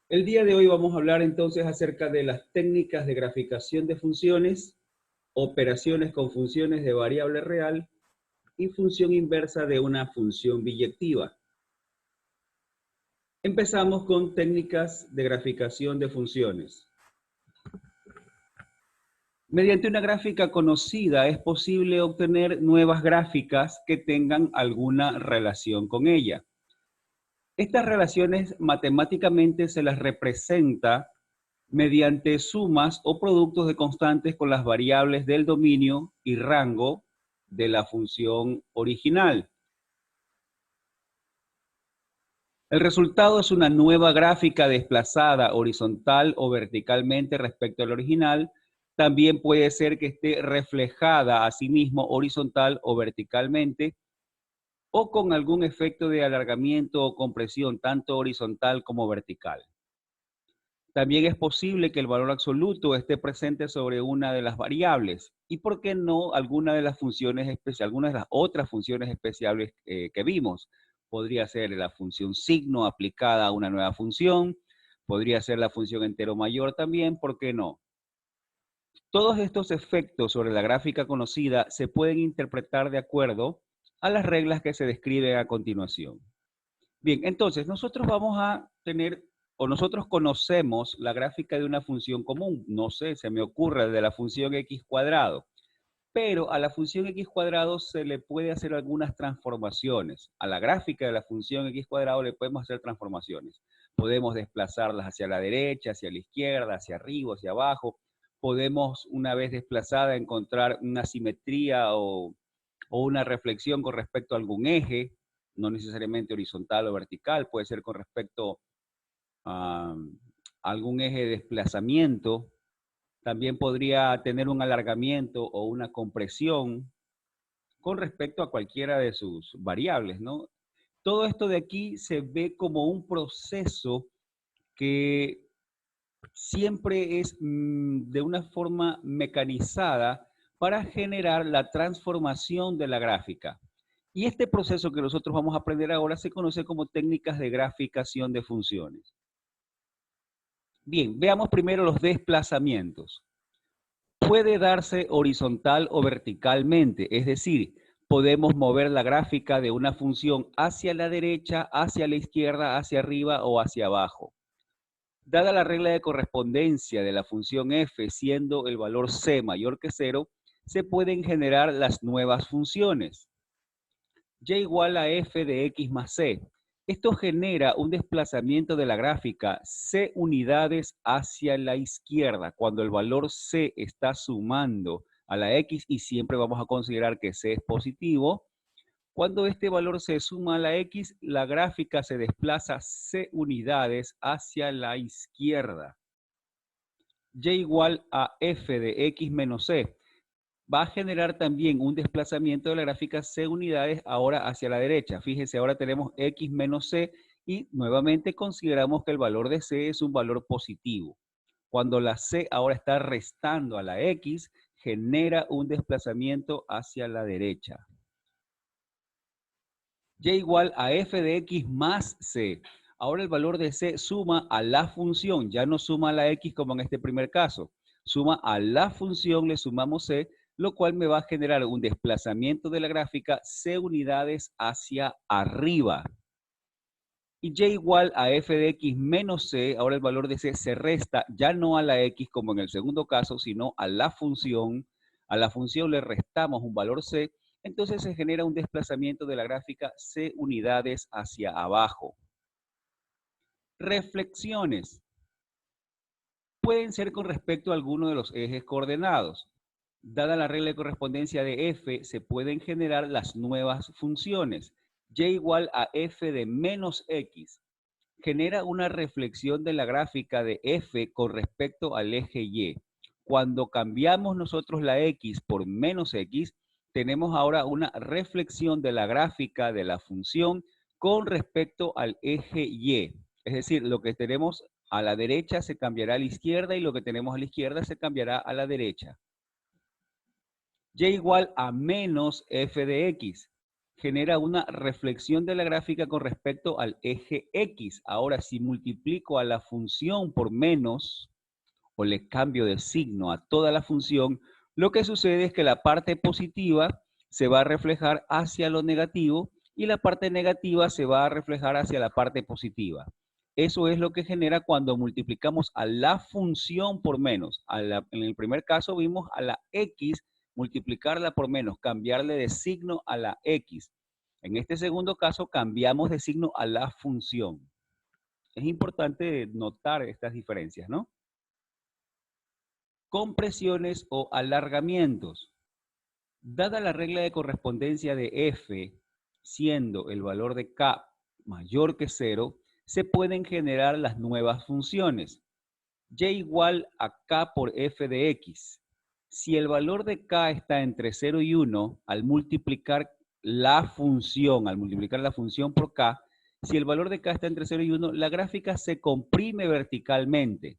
El día de hoy vamos a hablar entonces acerca de las técnicas de graficación de funciones, operaciones con funciones de variable real y función inversa de una función biyectiva. Empezamos con técnicas de graficación de funciones. Mediante una gráfica conocida es posible obtener nuevas gráficas que tengan alguna relación con ella. Estas relaciones matemáticamente se las representa mediante sumas o productos de constantes con las variables del dominio y rango de la función original. El resultado es una nueva gráfica desplazada horizontal o verticalmente respecto al original. También puede ser que esté reflejada a sí mismo horizontal o verticalmente o con algún efecto de alargamiento o compresión, tanto horizontal como vertical. También es posible que el valor absoluto esté presente sobre una de las variables y, ¿por qué no, alguna de las funciones especiales, algunas de las otras funciones especiales que vimos? Podría ser la función signo aplicada a una nueva función, podría ser la función entero mayor también, ¿por qué no? Todos estos efectos sobre la gráfica conocida se pueden interpretar de acuerdo a las reglas que se describen a continuación. Bien, entonces nosotros vamos a tener, o nosotros conocemos la gráfica de una función común. No sé, se me ocurre de la función x cuadrado. Pero a la función x cuadrado se le puede hacer algunas transformaciones. A la gráfica de la función x cuadrado le podemos hacer transformaciones. Podemos desplazarlas hacia la derecha, hacia la izquierda, hacia arriba, hacia abajo. Podemos, una vez desplazada, encontrar una simetría o una reflexión con respecto a algún eje, no necesariamente horizontal o vertical, puede ser con respecto a algún eje de desplazamiento. También podría tener un alargamiento o una compresión con respecto a cualquiera de sus variables, ¿no? Todo esto de aquí se ve como un proceso que siempre es de una forma mecanizada para generar la transformación de la gráfica. Y este proceso que nosotros vamos a aprender ahora se conoce como técnicas de graficación de funciones. Bien, veamos primero los desplazamientos. Puede darse horizontal o verticalmente, es decir, podemos mover la gráfica de una función hacia la derecha, hacia la izquierda, hacia arriba o hacia abajo. Dada la regla de correspondencia de la función f siendo el valor c mayor que 0, se pueden generar las nuevas funciones. Y igual a f de x más c. Esto genera un desplazamiento de la gráfica c unidades hacia la izquierda cuando el valor c está sumando a la x, y siempre vamos a considerar que c es positivo. Cuando este valor se suma a la x, la gráfica se desplaza c unidades hacia la izquierda. Y igual a f de x menos c. Va a generar también un desplazamiento de la gráfica c unidades ahora hacia la derecha. Fíjense, ahora tenemos x menos c y nuevamente consideramos que el valor de c es un valor positivo. Cuando la c ahora está restando a la x, genera un desplazamiento hacia la derecha. Y igual a f de x más c. Ahora el valor de c suma a la función, ya no suma a la x como en este primer caso. Suma a la función, le sumamos c, lo cual me va a generar un desplazamiento de la gráfica c unidades hacia arriba. Y y igual a f de x menos c, ahora el valor de c se resta ya no a la x como en el segundo caso, sino a la función. A la función le restamos un valor c, entonces se genera un desplazamiento de la gráfica c unidades hacia abajo. Reflexiones. Pueden ser con respecto a alguno de los ejes coordenados. Dada la regla de correspondencia de f, se pueden generar las nuevas funciones. Y igual a f de menos x. Genera una reflexión de la gráfica de f con respecto al eje y. Cuando cambiamos nosotros la x por menos x, tenemos ahora una reflexión de la gráfica de la función con respecto al eje y. Es decir, lo que tenemos a la derecha se cambiará a la izquierda y lo que tenemos a la izquierda se cambiará a la derecha. Y igual a menos f de x. genera una reflexión de la gráfica con respecto al eje X. Ahora, si multiplico a la función por menos o le cambio de signo a toda la función, lo que sucede es que la parte positiva se va a reflejar hacia lo negativo y la parte negativa se va a reflejar hacia la parte positiva. Eso es lo que genera cuando multiplicamos a la función por menos. En el primer caso vimos a la X multiplicarla por menos, cambiarle de signo a la X. En este segundo caso cambiamos de signo a la función. Es importante notar estas diferencias, ¿no? Compresiones o alargamientos. Dada la regla de correspondencia de f, siendo el valor de k mayor que 0, se pueden generar las nuevas funciones. Y igual a k por f de x. Si el valor de k está entre 0 y 1, al multiplicar la función por k, si el valor de k está entre 0 y 1, la gráfica se comprime verticalmente.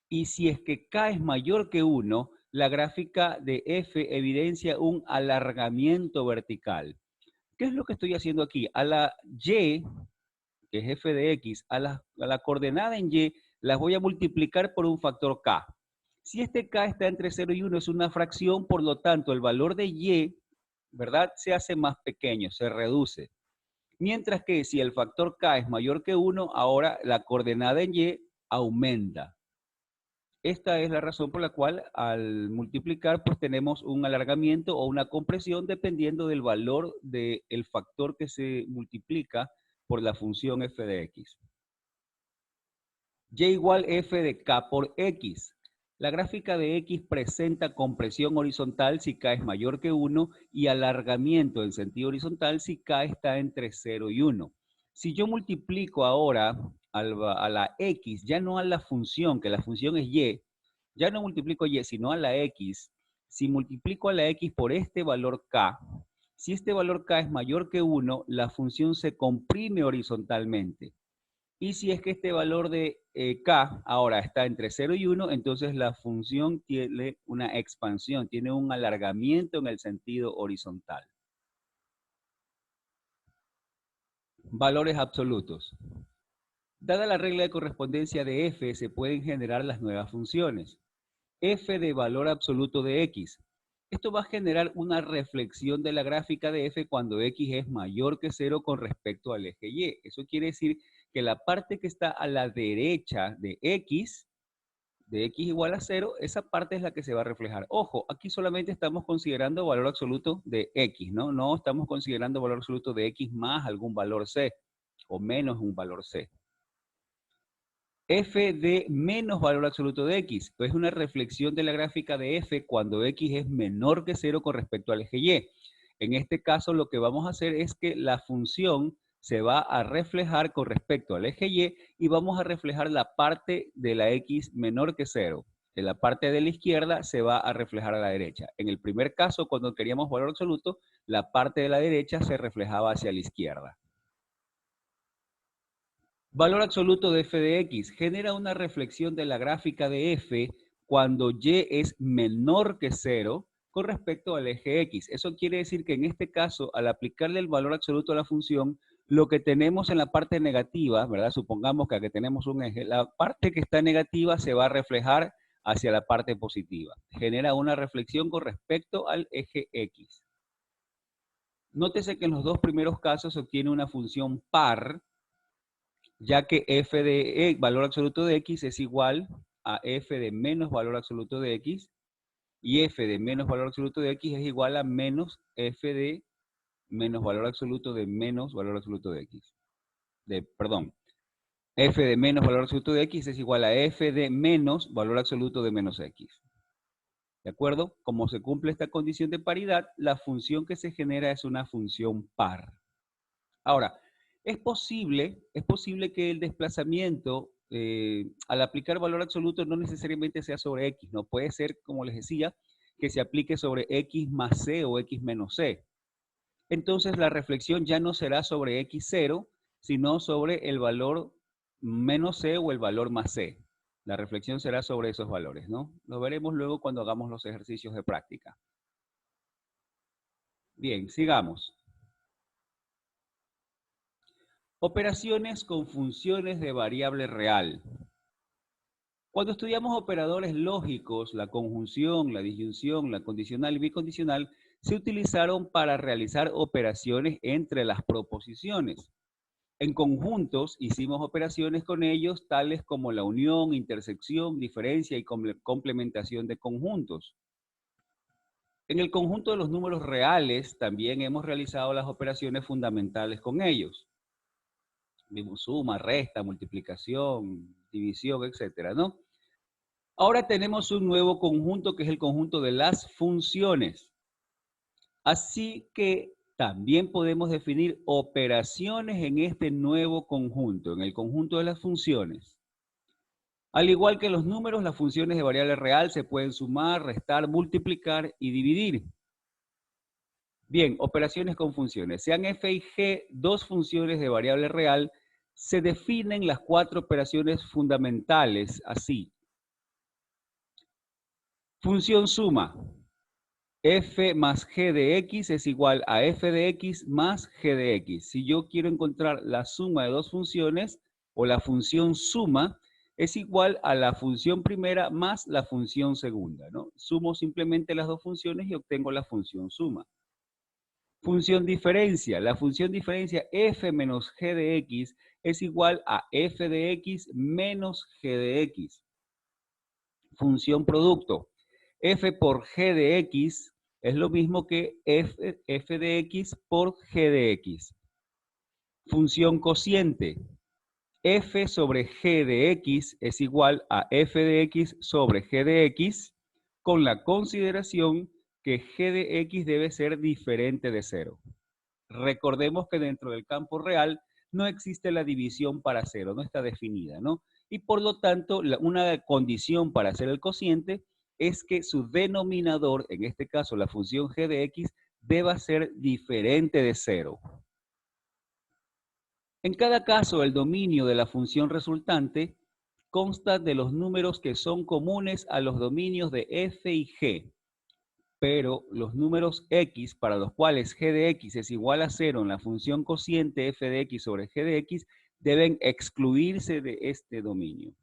Y si es que k es mayor que 1, la gráfica de f evidencia un alargamiento vertical. ¿Qué es lo que estoy haciendo aquí? A la y, que es f de x, a la coordenada en y, las voy a multiplicar por un factor k. Si este k está entre 0 y 1, es una fracción, por lo tanto, el valor de y, ¿verdad?, se hace más pequeño, se reduce. Mientras que si el factor k es mayor que 1, ahora la coordenada en y aumenta. Esta es la razón por la cual al multiplicar pues tenemos un alargamiento o una compresión dependiendo del valor del factor que se multiplica por la función f de x. Y igual f de k por x. La gráfica de x presenta compresión horizontal si k es mayor que 1 y alargamiento en sentido horizontal si k está entre 0 y 1. Si yo multiplico ahora a la x, ya no a la función, que la función es y, ya no multiplico y, sino a la x. Si multiplico a la x por este valor k, si este valor k es mayor que 1, la función se comprime horizontalmente. Y si es que este valor de k ahora está entre 0 y 1, entonces la función tiene una expansión, tiene un alargamiento en el sentido horizontal. Valores absolutos. Dada la regla de correspondencia de f, se pueden generar las nuevas funciones. F de valor absoluto de x. Esto va a generar una reflexión de la gráfica de f cuando x es mayor que 0 con respecto al eje y. Eso quiere decir que la parte que está a la derecha de x igual a 0, esa parte es la que se va a reflejar. Ojo, aquí solamente estamos considerando valor absoluto de x, ¿no? No estamos considerando valor absoluto de x más algún valor c o menos un valor c. F de menos valor absoluto de x, pues es una reflexión de la gráfica de f cuando x es menor que 0 con respecto al eje y. En este caso lo que vamos a hacer es que la función se va a reflejar con respecto al eje y vamos a reflejar la parte de la x menor que 0. En la parte de la izquierda se va a reflejar a la derecha. En el primer caso, cuando queríamos valor absoluto, la parte de la derecha se reflejaba hacia la izquierda. Valor absoluto de f de x genera una reflexión de la gráfica de f cuando y es menor que 0 con respecto al eje x. Eso quiere decir que en este caso, al aplicarle el valor absoluto a la función, lo que tenemos en la parte negativa, ¿verdad? Supongamos que aquí tenemos un eje, la parte que está negativa se va a reflejar hacia la parte positiva. Genera una reflexión con respecto al eje x. Nótese que en los dos primeros casos se obtiene una función par, ya que f de valor absoluto de x es igual a f de menos valor absoluto de x, y f de menos valor absoluto de x es igual a menos f de menos valor absoluto de menos valor absoluto de x. Perdón, f de menos valor absoluto de x es igual a f de menos valor absoluto de menos x. ¿De acuerdo? Como se cumple esta condición de paridad, la función que se genera es una función par. Ahora, es posible que el desplazamiento al aplicar valor absoluto no necesariamente sea sobre x, no puede ser, como les decía, que se aplique sobre x más c o x menos c. Entonces la reflexión ya no será sobre x0, sino sobre el valor menos c o el valor más c. La reflexión será sobre esos valores, ¿no? Lo veremos luego cuando hagamos los ejercicios de práctica. Bien, sigamos. Operaciones con funciones de variable real. Cuando estudiamos operadores lógicos, la conjunción, la disyunción, la condicional y bicondicional se utilizaron para realizar operaciones entre las proposiciones. En conjuntos hicimos operaciones con ellos tales como la unión, intersección, diferencia y complementación de conjuntos. En el conjunto de los números reales también hemos realizado las operaciones fundamentales con ellos. Vimos suma, resta, multiplicación, división, etcétera, ¿no? Ahora tenemos un nuevo conjunto que es el conjunto de las funciones. Así que también podemos definir operaciones en este nuevo conjunto, en el conjunto de las funciones. Al igual que los números, las funciones de variable real se pueden sumar, restar, multiplicar y dividir. Bien, operaciones con funciones. Sean f y g dos funciones de variable real, se definen las cuatro operaciones fundamentales así. Función suma. F más g de x es igual a f de x más g de x. Si yo quiero encontrar la suma de dos funciones, o la función suma, es igual a la función primera más la función segunda, ¿no? Sumo simplemente las dos funciones y obtengo la función suma. Función diferencia. La función diferencia f menos g de x es igual a f de x menos g de x. Función producto. F por g de x es lo mismo que f de x por g de x. Función cociente. F sobre g de x es igual a f de x sobre g de x, con la consideración que g de x debe ser diferente de 0. Recordemos que dentro del campo real no existe la división para 0, no está definida, ¿no? Y por lo tanto, una condición para hacer el cociente es que su denominador, en este caso la función g de x, deba ser diferente de 0. En cada caso, el dominio de la función resultante consta de los números que son comunes a los dominios de f y g, pero los números x para los cuales g de x es igual a 0 en la función cociente f de x sobre g de x deben excluirse de este dominio.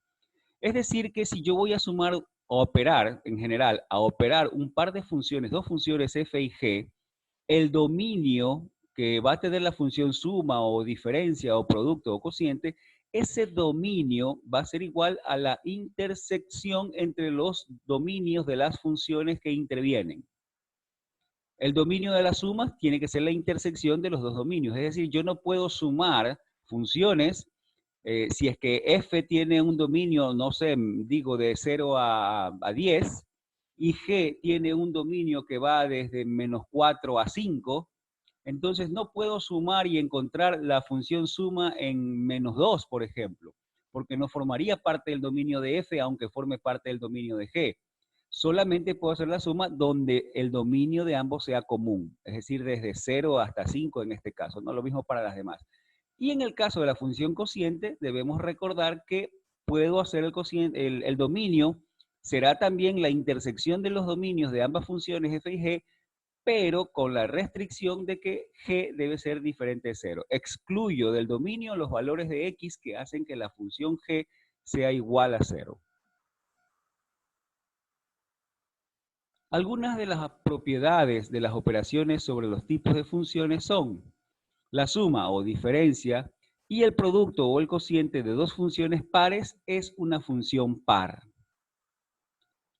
Es decir, que si yo voy a sumar o operar, en general, a operar un par de funciones, dos funciones f y g, el dominio que va a tener la función suma o diferencia o producto o cociente, ese dominio va a ser igual a la intersección entre los dominios de las funciones que intervienen. El dominio de las sumas tiene que ser la intersección de los dos dominios. Es decir, yo no puedo sumar funciones si es que f tiene un dominio, no sé, digo de 0 a 10, y g tiene un dominio que va desde menos 4 a 5, entonces no puedo sumar y encontrar la función suma en menos 2, por ejemplo, porque no formaría parte del dominio de f, aunque forme parte del dominio de g. Solamente puedo hacer la suma donde el dominio de ambos sea común, es decir, desde 0 hasta 5 en este caso, no lo mismo para las demás. Y en el caso de la función cociente, debemos recordar que puedo hacer el cociente, el dominio será también la intersección de los dominios de ambas funciones f y g, pero con la restricción de que g debe ser diferente de 0. Excluyo del dominio los valores de x que hacen que la función g sea igual a 0. Algunas de las propiedades de las operaciones sobre los tipos de funciones son la suma o diferencia y el producto o el cociente de dos funciones pares es una función par.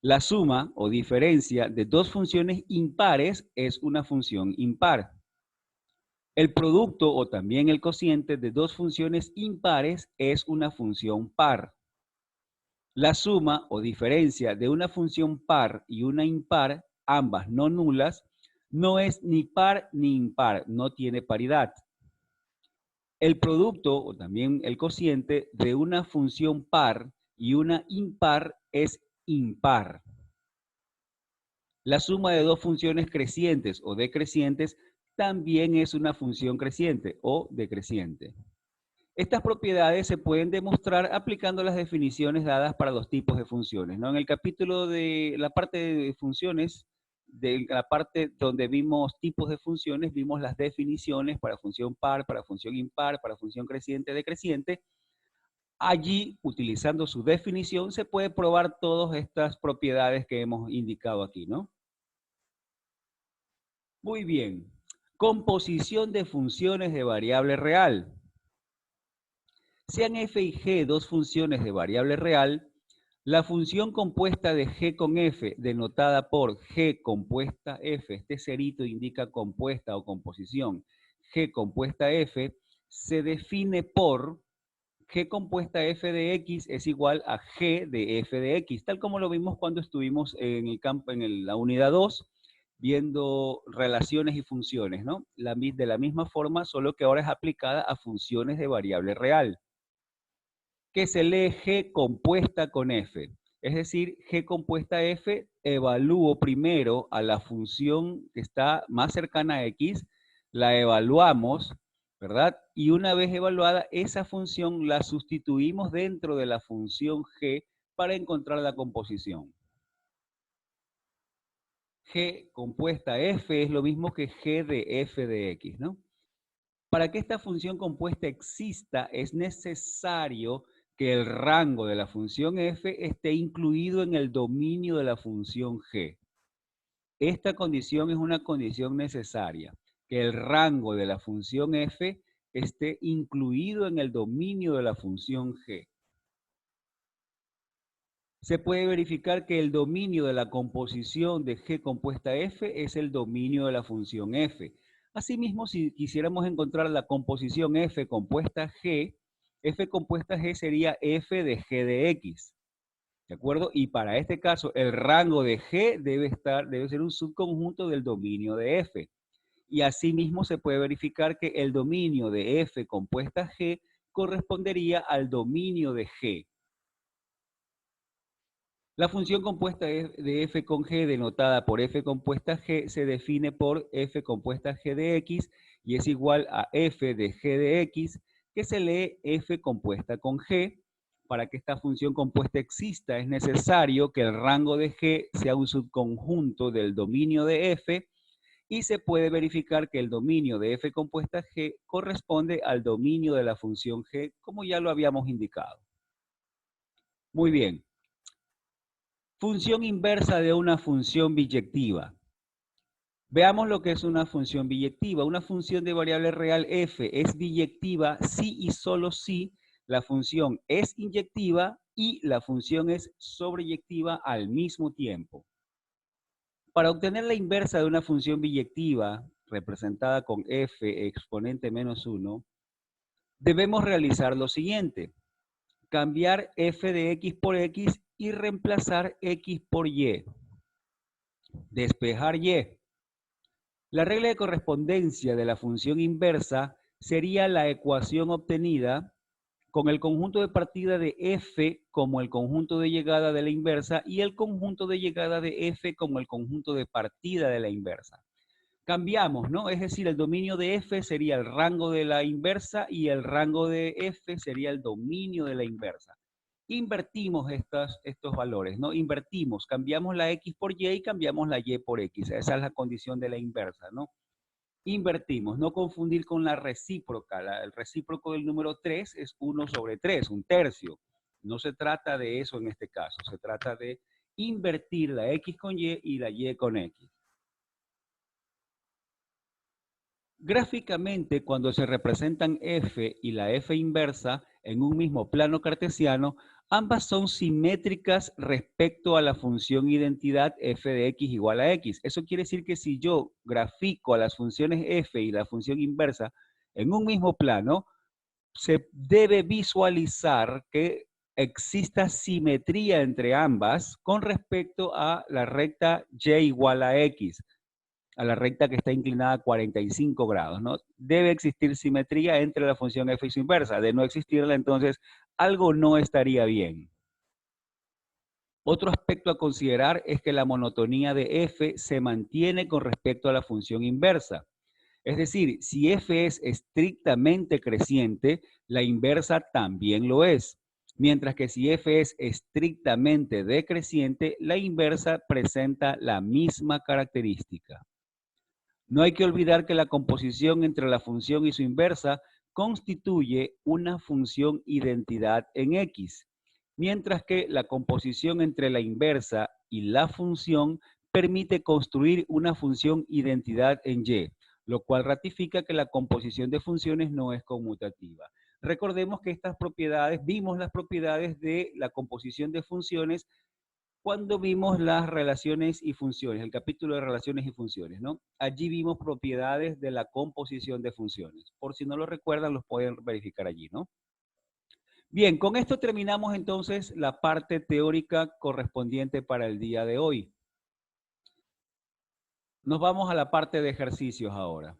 La suma o diferencia de dos funciones impares es una función impar. El producto o también el cociente de dos funciones impares es una función par. La suma o diferencia de una función par y una impar, ambas no nulas, no es ni par ni impar, no tiene paridad. El producto o también el cociente de una función par y una impar es impar. La suma de dos funciones crecientes o decrecientes también es una función creciente o decreciente. Estas propiedades se pueden demostrar aplicando las definiciones dadas para los tipos de funciones, ¿no? En el capítulo de la parte de funciones de la parte donde vimos tipos de funciones, vimos las definiciones para función par, para función impar, para función creciente, decreciente. Allí, utilizando su definición, se puede probar todas estas propiedades que hemos indicado aquí, ¿no? Muy bien. Composición de funciones de variable real. Sean f y g dos funciones de variable real, la función compuesta de g con f, denotada por g compuesta f, este cerito indica compuesta o composición, g compuesta f, se define por g compuesta f de x es igual a g de f de x, tal como lo vimos cuando estuvimos en el campo, en la unidad 2, viendo relaciones y funciones, ¿no? De la misma forma, solo que ahora es aplicada a funciones de variable real, que se lee g compuesta con f. Es decir, g compuesta f, evalúo primero a la función que está más cercana a x, la evaluamos, ¿verdad? Y una vez evaluada, esa función la sustituimos dentro de la función g para encontrar la composición. G compuesta f es lo mismo que g de f de x, ¿no? Para que esta función compuesta exista, es necesario que el rango de la función f esté incluido en el dominio de la función g. Esta condición es una condición necesaria, que el rango de la función f esté incluido en el dominio de la función g. Se puede verificar que el dominio de la composición de g compuesta f es el dominio de la función f. Asimismo, si quisiéramos encontrar la composición f compuesta g sería f de g de x. ¿De acuerdo? Y para este caso, el rango de g debe ser un subconjunto del dominio de f. Y asimismo se puede verificar que el dominio de f compuesta g correspondería al dominio de g. La función compuesta de f con g, denotada por f compuesta g, se define por f compuesta g de x y es igual a f de g de x, que se lee f compuesta con g. Para que esta función compuesta exista, es necesario que el rango de g sea un subconjunto del dominio de f, y se puede verificar que el dominio de f compuesta g corresponde al dominio de la función g, como ya lo habíamos indicado. Muy bien. Función inversa de una función biyectiva. Veamos lo que es una función biyectiva. Una función de variable real f es biyectiva si y solo si la función es inyectiva y la función es sobreyectiva al mismo tiempo. Para obtener la inversa de una función biyectiva, representada con f exponente menos 1, debemos realizar lo siguiente: cambiar f de x por x y reemplazar x por y. Despejar y. La regla de correspondencia de la función inversa sería la ecuación obtenida con el conjunto de partida de f como el conjunto de llegada de la inversa y el conjunto de llegada de f como el conjunto de partida de la inversa. Cambiamos, ¿no? Es decir, el dominio de f sería el rango de la inversa y el rango de f sería el dominio de la inversa. Invertimos estos valores, ¿no? Invertimos, cambiamos la x por y y cambiamos la y por x. Esa es la condición de la inversa, ¿no? Invertimos, no confundir con la recíproca. El recíproco del número 3 es 1 sobre 3, un tercio. No se trata de eso en este caso, se trata de invertir la x con y la y con x. Gráficamente, cuando se representan f y la f inversa en un mismo plano cartesiano, ambas son simétricas respecto a la función identidad f de x igual a x. Eso quiere decir que si yo grafico a las funciones f y la función inversa en un mismo plano, se debe visualizar que exista simetría entre ambas con respecto a la recta y igual a x, a la recta que está inclinada a 45 grados, ¿no? Debe existir simetría entre la función f y su inversa. De no existirla, entonces, algo no estaría bien. Otro aspecto a considerar es que la monotonía de f se mantiene con respecto a la función inversa. Es decir, si f es estrictamente creciente, la inversa también lo es. Mientras que si f es estrictamente decreciente, la inversa presenta la misma característica. No hay que olvidar que la composición entre la función y su inversa constituye una función identidad en X, mientras que la composición entre la inversa y la función permite construir una función identidad en Y, lo cual ratifica que la composición de funciones no es conmutativa. Recordemos que estas propiedades, vimos las propiedades de la composición de funciones cuando vimos las relaciones y funciones, el capítulo de relaciones y funciones, ¿no? Allí vimos propiedades de la composición de funciones. Por si no lo recuerdan, los pueden verificar allí, ¿no? Bien, con esto terminamos entonces la parte teórica correspondiente para el día de hoy. Nos vamos a la parte de ejercicios ahora.